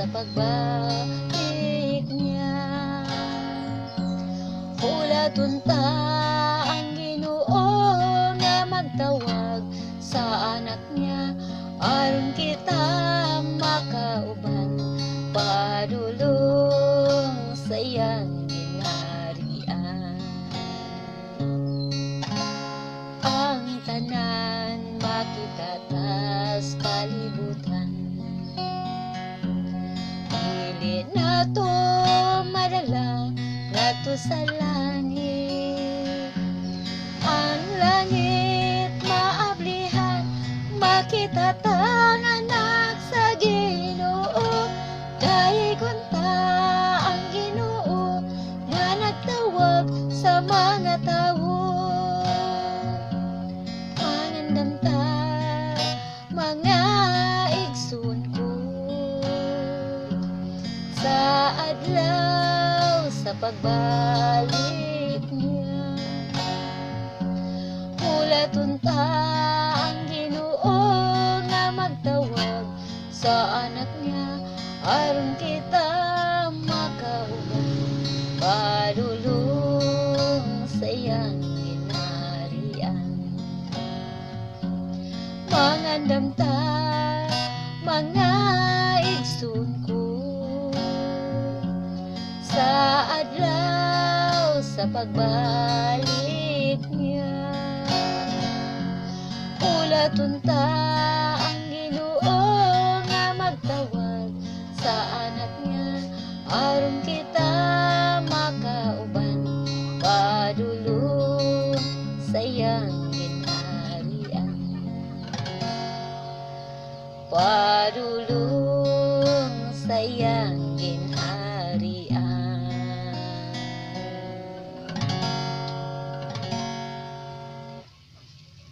sa pagbalik niya. Hula tunta ang Ginoo nga magtawag sa anak niya, aron kita makauban padulong sa iyang ginharian. Ang tanan makita tas kalibutan, dili nato madala nato sa langit. Ang langit maablihan, makita tang anak sa Ginoo. Dayay kunta ang Ginoo nga nagtawag sa mga tawo. Mangandamta mga igsoon ko sa adlaw sa pagbalik niya. Hula tunta ang Ginoo nga magtawag sa anak niya, aron kita makauban padulong sa iyang ginharian. Mangandamta mga igsoon ko sa adlaw sa pagbalik niya. Hula tunta ang Ginoo nga magtawag sa anak niya, aron kita makauban padulong sa iyang ginharian. Padulong sa iyang